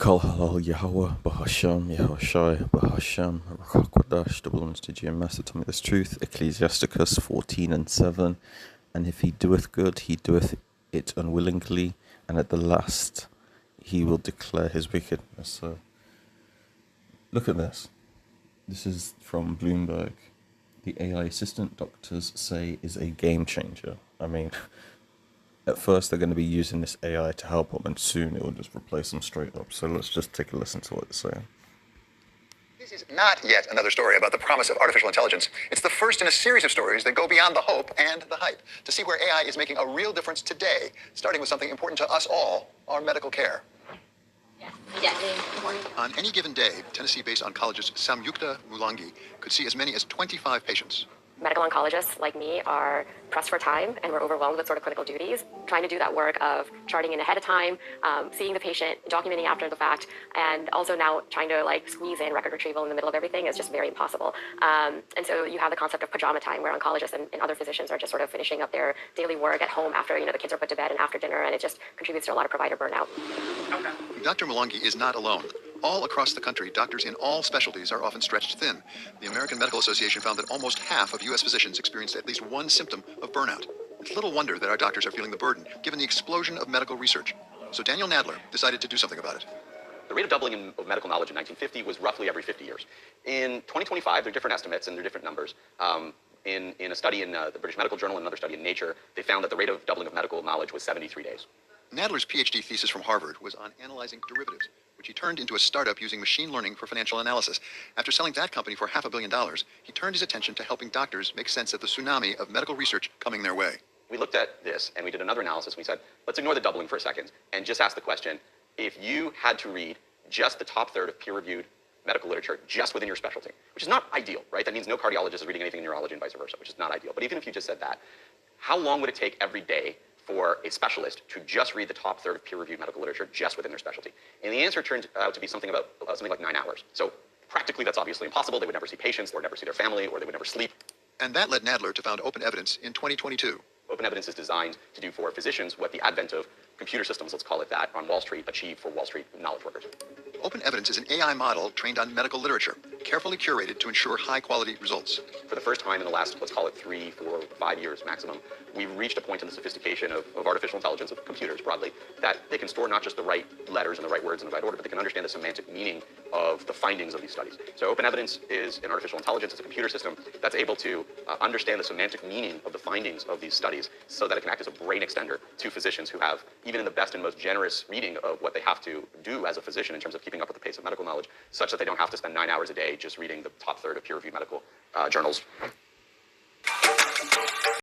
Kol Halal Yahweh, Bahasham, Yahushai, Bahasham, Rachakwadash, double honors to GMS, to tell me this truth, Ecclesiasticus 14 and 7. And if he doeth good, he doeth it unwillingly, and at the last he will declare his wickedness. So, look at this. This is from Bloomberg. The AI assistant doctors say is a game changer. I mean, at first they're going to be using this AI to help them, and soon it will just replace them straight up. So let's just take a listen to what they're saying. This is not yet another story about the promise of artificial intelligence. It's the first in a series of stories that go beyond the hope and the hype to see where AI is making a real difference today, starting with something important to us all, our medical care. On any given day, Tennessee-based oncologist Samyukta Mulangi could see as many as 25 patients. Medical oncologists like me are pressed for time and we're overwhelmed with sort of clinical duties. Trying to do that work of charting in ahead of time, seeing the patient, documenting after the fact, and also now trying to squeeze in record retrieval in the middle of everything is just very impossible. And so you have the concept of pajama time where oncologists and other physicians are just sort of finishing up their daily work at home after the kids are put to bed and after dinner, and it just contributes to a lot of provider burnout. Okay. Dr. Mulangi is not alone. All across the country, doctors in all specialties are often stretched thin. The American Medical Association found that almost half of U.S. physicians experienced at least one symptom of burnout. It's little wonder that our doctors are feeling the burden, given the explosion of medical research. So Daniel Nadler decided to do something about it. The rate of doubling of medical knowledge in 1950 was roughly every 50 years. In 2025, there are different estimates and there are different numbers. In a study in the British Medical Journal and another study in Nature, they found that the rate of doubling of medical knowledge was 73 days. Nadler's PhD thesis from Harvard was on analyzing derivatives, which he turned into a startup using machine learning for financial analysis. After selling that company for $500 million, he turned his attention to helping doctors make sense of the tsunami of medical research coming their way. We looked at this and we did another analysis. We said, let's ignore the doubling for a second and just ask the question, if you had to read just the top third of peer-reviewed medical literature just within your specialty, which is not ideal, right? That means no cardiologist is reading anything in neurology and vice versa, which is not ideal. But even if you just said that, how long would it take every day for a specialist to just read the top third of peer-reviewed medical literature just within their specialty? And the answer turned out to be something like 9 hours. So practically that's obviously impossible. They would never see patients, they would never see their family, or they would never sleep. And that led Nadler to found Open Evidence in 2022. Open Evidence is designed to do for physicians what the advent of computer systems, let's call it that, on Wall Street achieved for Wall Street knowledge workers. Open Evidence is an AI model trained on medical literature, carefully curated to ensure high-quality results. For the first time in the last, let's call it 3, 4, 5 years maximum, we've reached a point in the sophistication of artificial intelligence, of computers broadly, that they can store not just the right letters and the right words in the right order, but they can understand the semantic meaning of the findings of these studies. So Open Evidence is an artificial intelligence, it's a computer system that's able to understand the semantic meaning of the findings of these studies so that it can act as a brain extender to physicians who have, even in the best and most generous reading of what they have to do as a physician in terms of keeping up with the pace of medical knowledge, such that they don't have to spend 9 hours a day just reading the top third of peer-reviewed medical journals.